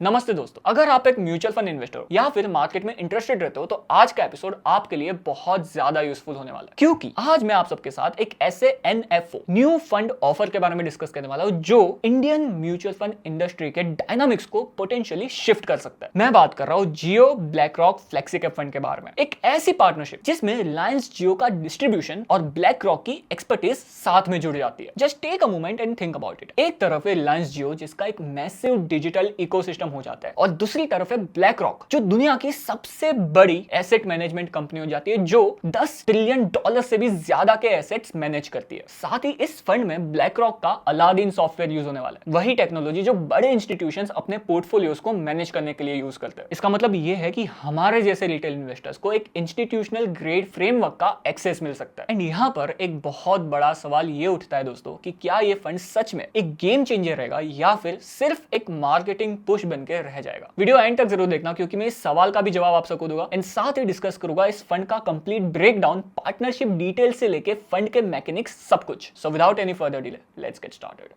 नमस्ते दोस्तों, अगर आप एक म्यूचुअल फंड इन्वेस्टर हो या फिर मार्केट में इंटरेस्टेड रहते हो तो आज का एपिसोड आपके लिए बहुत ज्यादा यूजफुल होने वाला है, क्योंकि आज मैं आप सबके साथ एक ऐसे एनएफओ न्यू फंड ऑफर के बारे में डिस्कस करने वाला हूं जो इंडियन म्यूचुअल फंड इंडस्ट्री के डायनामिक्स को पोटेंशियली शिफ्ट कर सकता है। मैं बात कर रहा हूं जियो ब्लैक रॉक फ्लेक्सीकैप फंड के बारे में, एक ऐसी पार्टनरशिप जिसमें रिलायंस जियो का डिस्ट्रीब्यूशन और ब्लैक रॉक की एक्सपर्टीज साथ में जुड़ जाती है। Just take a moment and think about it. एक तरफ है रिलायंस जियो जिसका एक मैसिव डिजिटल इकोसिस्टम हो जाता है, और दूसरी तरफ है ब्लैक रॉक जो दुनिया की सबसे बड़ी एसेट मैनेजमेंट कंपनी हो जाती है, जो $10 ट्रिलियन से भी ज्यादा के एसेट्स मैनेज करती है। साथ ही इस फंड में ब्लैक रॉक का अलादीन सॉफ्टवेयर यूज होने वाला है, वही टेक्नोलॉजी जो बड़े इंस्टीट्यूशंस अपने पोर्टफोलियोज को मैनेज करने के लिए यूज करते हैं। इसका मतलब यह है कि हमारे जैसे रिटेल इन्वेस्टर्स को एक इंस्टीट्यूशनल ग्रेड फ्रेमवर्क का एक्सेस मिल सकता है। एंड यहां पर एक बहुत बड़ा सवाल यह उठता है दोस्तों कि क्या यह फंड सच में एक गेम चेंजर रहेगा या फिर सिर्फ एक मार्केटिंग पुश बनकर रह जाएगा। वीडियो एंड तक जरूर देखना, क्योंकि मैं इस सवाल का भी जवाब आप सबको दूंगा एंड साथ ही डिस्कस करूंगा इस फंड का कंप्लीट ब्रेकडाउन, पार्टनरशिप डिटेल से लेके फंड के मैकेनिक्स, सब कुछ। So without any further delay, let's get started.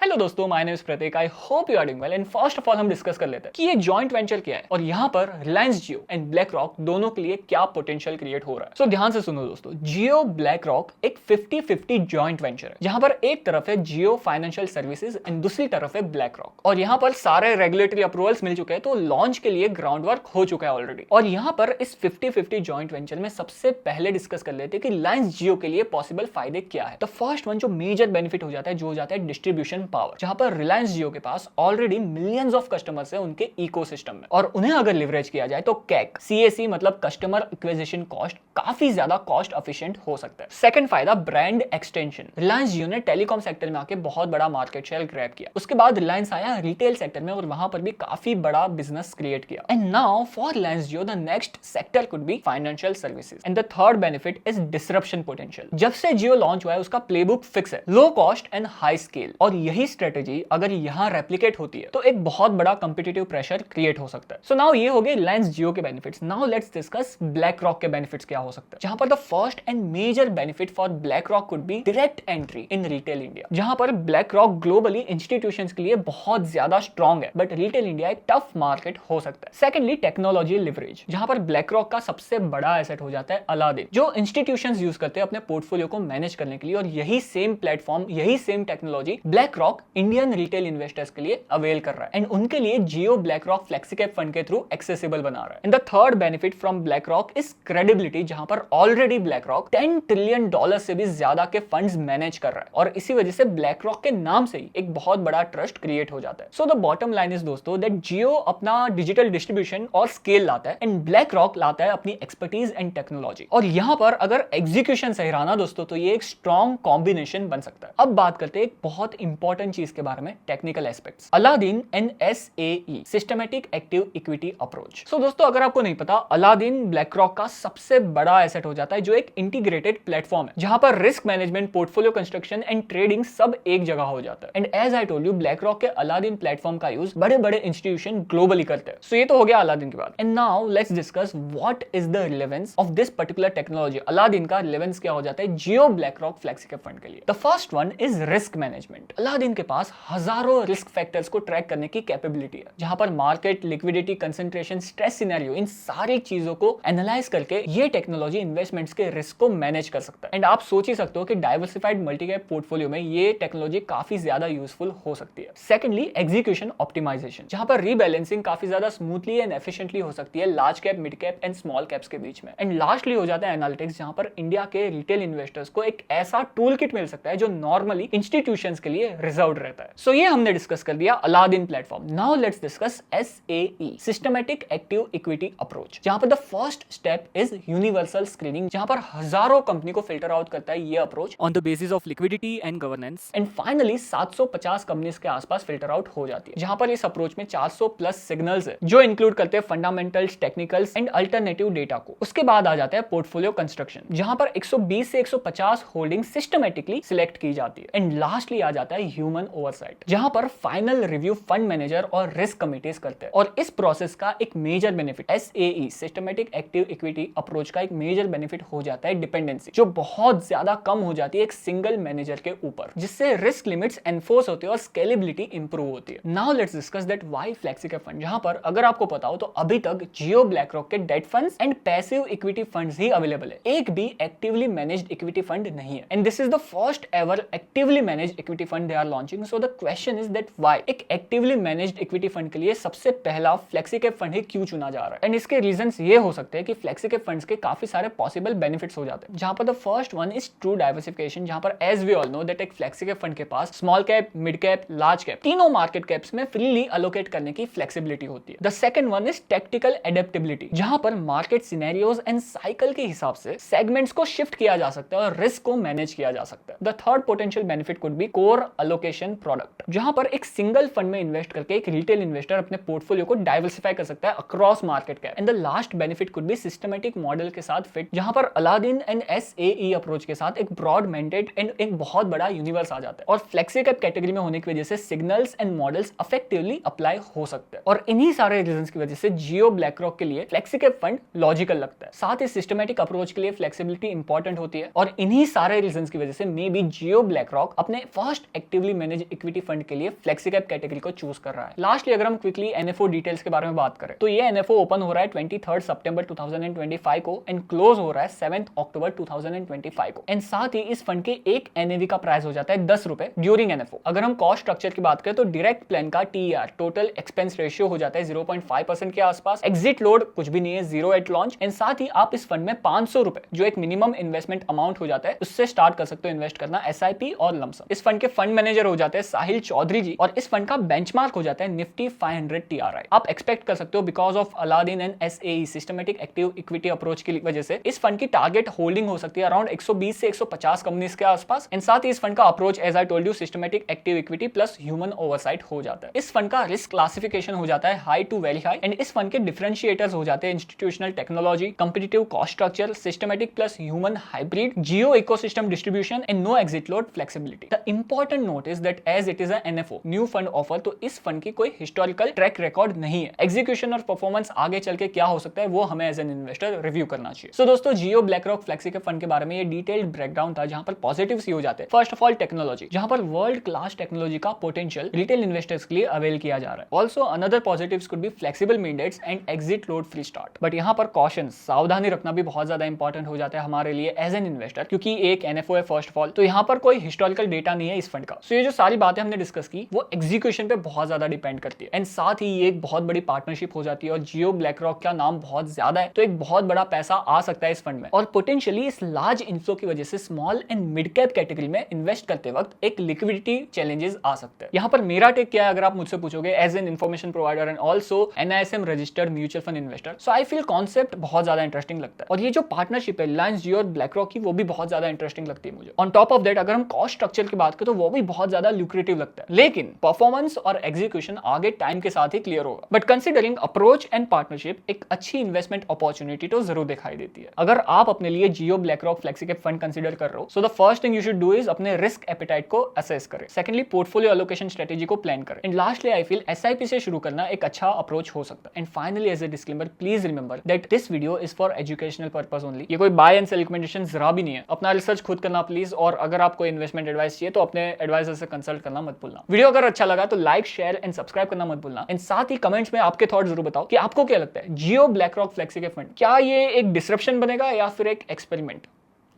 Hello दोस्तों, my name is Prateek. I hope you are doing well. And first of all हम डिस्कस कर लेते हैं कि ये जॉइंट वेंचर क्या है और यहाँ पर रिलायंस जियो एंड ब्लैक रॉक दोनों के लिए क्या पोटेंशियल क्रिएट हो रहा है। सो ध्यान से सुनो दोस्तों, जियो ब्लैक रॉक एक 50-50 जॉइंट वेंचर है, जहां पर एक तरफ है जियो फाइनेंशियल सर्विसेज एंड दूसरी तरफ है ब्लैक रॉक। और यहाँ पर सारे रेगुलेटरी अप्रूवल्स मिल चुके हैं, तो लॉन्च के लिए ग्राउंड वर्क हो चुका है ऑलरेडी। और यहाँ पर इस 50-50 जॉइंट वेंचर में सबसे पहले डिस्कस कर लेते हैं कि रिलायंस जियो के लिए पॉसिबल फायदे क्या है। द फर्स्ट वन जो मेजर बेनिफिट हो जाता है, जो हो जाता है डिस्ट्रीब्यूशन पावर, जहां पर रिलायंस जियो के पास ऑलरेडी मिलियंस ऑफ कस्टमर्स है उनके इकोसिस्टम में, और उन्हें अगर लिवरेज किया जाए तो CAC मतलब कस्टमर एक्विजिशन कॉस्ट काफी ज्यादा कॉस्ट एफिशिएंट हो सकता है। सेकंड फायदा ब्रांड एक्सटेंशन। रिलायंस जियो ने टेलीकॉम सेक्टर में आके बहुत बड़ा मार्केट शेयर ग्रैब किया, उसके बाद रिलायंस आया रिटेल सेक्टर में और वहां पर भी काफी बड़ा बिजनेस क्रिएट किया। And now for Reliance Jio the next sector could be financial services. And the third benefit is disruption potential. जब से जियो लॉन्च हुआ है उसका प्लेबुक फिक्स है, low cost and high scale, और यही स्ट्रेटेजी अगर यहां रेप्लिकेट होती है तो एक बहुत बड़ा कंपिटिटिव प्रेशर क्रिएट हो सकता है। सो नाउ ये हो गए रिलायंस जियो के benefits. Now let's discuss BlackRock के बेनिफिट्स क्या हो सकता है, जहां पर the first and major benefit for BlackRock could be direct entry in retail India. जहां पर ब्लैक रॉक ग्लोबली इंस्टीट्यूशंस के लिए बहुत ज्यादा स्ट्रॉन्ग है, बट रिटेल इंडिया एक टफ मार्केट हो सकता है। सेकेंडली टेक्नोलॉजी लिवरेज, जहां पर ब्लैक रॉक का सबसे बड़ा एसेट हो जाता है अलादीन, जो इंस्टीट्यूशंस यूज करते हैं अपने पोर्टफोलियो को मैनेज करने के लिए, और यही सेम प्लेटफॉर्म, यही same technology black rock Indian retail investors के लिए अवेल कर रहा है एंड उनके लिए जियो ब्लैक रॉक फ्लेक्सीकैप फंड के थ्रू एक्सेसिबल बना रहा है। And the third benefit from black rock is credibility, जहां पर ऑलरेडी ब्लैक रॉक $10 ट्रिलियन से भी ज्यादा के फंड्स मैनेज कर रहा है, और इसी वजह से ब्लैक रॉक के नाम से ही एक बहुत बड़ा ट्रस्ट क्रिएट हो जाता है। So the bottom line is दोस्तों दैट जियो अपना डिजिटल डिस्ट्रीब्यूशन और स्केल लाता है एंड ब्लैक रॉक लाता है अपनी एक्सपर्टीज एंड टेक्नोलॉजी, और यहां पर अगर एग्जीक्यूशन सही रहा ना दोस्तों तो ये एक स्ट्रॉन्ग कॉम्बिनेशन बन सकता है। अब बात करते हैं एक बहुत इंपॉर्टेंट चीज के बारे में, technical aspects. Aladdin SAE systematic active equity approach. So दोस्तों अगर आपको नहीं पता, अलादीन ब्लैक रॉक का सबसे बड़ा एसेट हो जाता है, जो एक इंटीग्रेटेड प्लेटफॉर्म है जहां पर risk management, portfolio construction and trading सब एक जगह हो जाता है। And as I told you, BlackRock के अलादीन प्लेटफॉर्म का यूज बड़े बड़े इंस्टीट्यूशन ग्लोबली करते हैं। सो ये तो हो गया अलादीन की बात। And now let's discuss what is the relevance of this particular technology. Aladdin का रिलेवेंस क्या हो जाता है जियो ब्लैक रॉक फ्लेक्सीकैप फंड के लिए। The first one is risk management. Aladdin के पास हजारों रिस्क फैक्टर्स को ट्रैक करने की कैपेबिलिटी है, जहां पर market, liquidity, concentration, stress scenario, इन सारी चीजों को एनालाइज करके ये टेक्नोलॉजी इन्वेस्टमेंट्स के रिस्क को मैनेज कर सकता है। एंड आप सोच ही सकते हो कि डाइवर्सिफाइड मल्टीकैप पोर्टफोलियो में ये टेक्नोलॉजी काफी ज्यादा यूजफुल हो सकती है। सेकेंडली एग्जीक्यूशन ऑप्टिमाइजेशन, जहां पर रीबैलेंसिंग काफी ज्यादा स्मूथली एंड एफिशिएंटली हो सकती है large cap, mid cap and small caps के बीच में। एंड लास्टली हो जाता है एनालिटिक्स, जहां पर इंडिया के रिटेल इन्वेस्टर्स को एक ऐसा टूल किट मिल सकता है जो नॉर्मली इंस्टीट्यूशंस के लिए रिजर्व्ड रहता है। सो ये हमने डिस्कस कर दिया Aladdin platform. Now let's discuss SAE systematic active equity approach, जहां पर the first step is universal screening, जहां पर हजारों कंपनी को फिल्टर आउट करता है ये approach on the basis of liquidity and governance. And finally 750 companies के आसपास फिल्टर आउट हो जाती है, जहां पर इस अप्रोच में 400 प्लस सिग्नल्स है जो इंक्लूड करते हैं fundamentals, technicals and alternative data को। उसके बाद आ जाता है पोर्टफोलियो कंस्ट्रक्शन, जहां पर 120 से 150 होल्डिंग सिस्टमैटिकली सिलेक्ट की जाती है। एंड लास्टली आ जाता है ह्यूमन ओवरसाइट, जहां पर फाइनल रिव्यू फंड मैनेजर और रिस्क कमिटीज करते हैं। और इस प्रोसेस का एक major benefit SAE systematic active equity approach का एक मेजर बेनिफिट हो जाता है डिपेंडेंसी, जो बहुत ज्यादा कम हो जाती है एक सिंगल मैनेजर के ऊपर, जिससे रिस्क लिमिट्स एनफोर्स होती है और स्केलेबिलिटी इंप्रूव होती है। Now let's discuss that why flexicap fund, जहां पर अगर आपको पता हो तो अभी तक जियो ब्लैकरॉक के debt funds and passive equity funds ही अवेलेबल है, एक भी एक्टिवली मैनेज्ड इक्विटी फंड नहीं है। And this is the first ever actively managed equity fund they are launching. So the question is that why एक actively managed equity fund के लिए सबसे पहला फ्लेक्सिकैप फंड ही क्यों चुना जा रहा है। एंड इसके रीजंस ये हो सकते हैं कि फ्लेक्सिकैप फंड्स के काफी सारे पॉसिबल बेनिफिट्स हो जाते हैं, जहां पर the first one is true diversification, जहां पर as we all know that एक फ्लेक्सिकैप फंड के पास small cap, mid cap, large cap तीनों मार्केट कैप्स में फ्रीली अलोकेट करने की फ्लेक्सिबिलिटी होती है। The second one is tactical adaptability, जहां पर मार्केट सिनेरियोज एंड साइकिल के हिसाब से सेगमेंट्स को शिफ्ट किया जा सकता है और रिस्क को मैनेज किया जा सकता है। The third potential benefit could be core allocation product, जहां पर एक सिंगल फंड में इन्वेस्ट करके एक रिटेल इन्वेस्टर अपने पोर्टफोलियो को डाइवर्सिफाई कर सकता है across market cap. And the last benefit could be systematic model के साथ फिट, जहां पर अलादीन एंड SAE अप्रोच के साथ एक ब्रॉड मैंडेट एंड एक बहुत बड़ा यूनिवर्स आ जाता है, और फ्लेक्सिकैप कैटेगरी में होने की वजह से signals and models effectively apply हो सकते हैं। और इन्हीं सारे रीजंस की वजह से जियो ब्लैकरॉक के लिए फ्लेक्सिकैप फंड लॉजिकल लगता है। साथ ही सिस्टमैटिक अप्रोच के लिए फ्लेक्सिबिलिटी इंपॉर्टेंट होती है, और इन्हीं सारे रीजंस की वजह से मे बी जियो ब्लैकरॉक अपने first actively manage equity fund के लिए फ्लेक्सिकैप कैटेगरी को चूज कर रहा है। लास्टली अगर हम क्विकली NFO डिटेल्स के बारे में बात करें तो ये NFO ओपन हो रहा है 23 सितंबर 2025 को एंड क्लोज हो रहा है 7 अक्टूबर 2025 को। एंड साथ ही इस फंड के एक NAV का प्राइस हो जाता है 10 रुपए ड्यूरिंग NFO। अगर हम कॉस्ट स्ट्रक्चर की बात करें तो डायरेक्ट प्लान का TER टोटल एक्सपेंस रेशियो हो जाता है 0.5% के आसपास, एग्जिट लोड कुछ भी नहीं है, 0 एट लॉन्च। एंड साथ ही आप इस फंड में 500 रुपए जो एक मिनिमम इन्वेस्टमेंट अमाउंट हो जाता है उससे स्टार्ट कर सकते हो इन्वेस्ट करना, SIP और लमसम। इस फंड के फंड मैनेजर हो जाते हैं साहिल चौधरी जी, और इस फंड का बेंचमार्क हो जाता है निफ्टी 500 TRI। आप एक्सपेक्ट कर सकते हो because of Aladdin and SAE systematic active equity approach की वजह से इस फंड की टारगेट होल्डिंग हो सकती है अराउंड 120 से 150 कंपनीज के आसपास। एंड साथ ही इस फंड का approach as I told you systematic active equity plus human oversight हो जाता है। इस फंड का रिस्क क्लासिफिकेशन हो जाता है high to very high, and इस फंड के डिफरेंशिएटर्स हो जाते हैं institutional technology, competitive cost structure, systematic plus human hybrid, Jio ecosystem distribution and no exit load flexibility. The important note is that as it is NFO new fund offer, तो इस fund की कोई historical track record नहीं है। Execution और performance आगे चल के क्या हो सकता है वो हमें एज एन इन्वेस्टर रिव्यू करना चाहिए। सो दोस्तों, जियो ब्लैकरॉक फ्लेक्सिकैप फंड के बारे में ये डिटेल्ड ब्रेकडाउन था, जहां पर पॉजिटिव्स ही हो जाते हैं। फर्स्ट ऑफ ऑल टेक्नोलॉजी, जहां पर वर्ल्ड क्लास टेक्नोलॉजी का पोटेंशियल रिटेल इन्वेस्टर्स के लिए अवेल किया जा रहा है। Also another positives could be flexible mandates and exit load free start. But यहाँ पर कॉशन, सावधानी रखना भी बहुत ज्यादा इंपॉर्टेंट हो जाता है हमारे लिए एज एन इन्वेस्टर, क्योंकि एक NFO है फर्स्ट ऑफ ऑल, तो यहाँ पर कोई हिस्टोरिकल डेटा नहीं है इस फंड का। सो ये जो सारी बातें हमने डिस्कस की वो एग्जीक्यूशन पे बहुत ज्यादा डिपेंड करती है। एंड साथ ही ये एक बहुत बड़ी पार्टनरशिप हो जाती है, और जियो ब्लैकरॉक का नाम बहुत ज्यादा है, तो एक बहुत बड़ा पैसा आ सकता है इस फंड में। और पोटेंशियली इस लार्ज इन्फ्लो की वजह से small and mid cap category में इन्वेस्ट करते वक्त एक लिक्विडिटी चैलेंजेस आ सकते हैं। यहाँ पर मेरा टेक क्या है अगर आप मुझसे पूछोगे as an information provider and also NISM registered mutual fund investor, so I feel concept बहुत ज्यादा इंटरेस्टिंग लगता है। और ये जो पार्टनरशिप है रिलायंस जियो और ब्लैकरॉक की, वो भी बहुत ज्यादा इंटरेस्टिंग लगती है मुझे। ऑन टॉप ऑफ दैट अगर हम कॉस्ट स्ट्रक्चर की बात करें तो वो भी बहुत ज्यादा ल्यूक्रेटिव लगता है, लेकिन परफॉर्मेंस और एग्जीक्यूशन आगे टाइम के साथ ही क्लियर होगा। But considering approach and partnership, एक अच्छी इन्वेस्टमेंट अपॉर्चुनिटी तो जरूर दिखाई देती है। अगर आप अपने लिए जियो ब्लैकरॉक फ्लेक्सिकैप फंड कंसीडर कर रहे हो, so the first thing you should do is अपने रिस्क एपेटाइट को असेस करें। सेकंडली पोर्टफोलियो एलोकेशन स्ट्रेटेजी को प्लान करें। And lastly I feel SIP से शुरू करना एक अच्छा अप्रोच हो सकता है। And finally as a disclaimer, please remember that this video is for educational purpose only. ये कोई बाय एंड सेल रिकमेंडेशन जरा भी नहीं है। अपना रिसर्च खुद करना प्लीज, और अगर आपको इन्वेस्टमेंट एडवाइस चाहिए तो अपने एडवाइजर से कंसल्ट करना मत भूलना। वीडियो अगर अच्छा लगा तो लाइक, शेयर एंड सब्सक्राइब करना मत भूलना। एंड साथ ही कमेंट्स में आपके थॉट जरूर बताओ कि आपको क्या लगता है जियो ब्लैकरॉक फ्लेक्सिकैप फंड, क्या ये एक डिसरप्शन बनेगा या फिर एक experiment?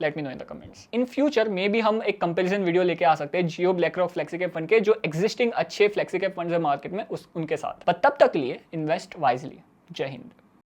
Let me know in the comments. In future मे भी हम एक कंपैरिजन वीडियो लेके आ सकते हैं जियो ब्लैकरॉक फ्लेक्सिकैप फंड के जो एग्जिस्टिंग अच्छे फ्लेक्सिकैप फंड्स है मार्केट में उनके साथ। पर तब तक लिए इन्वेस्ट वाइजली। जय हिंद।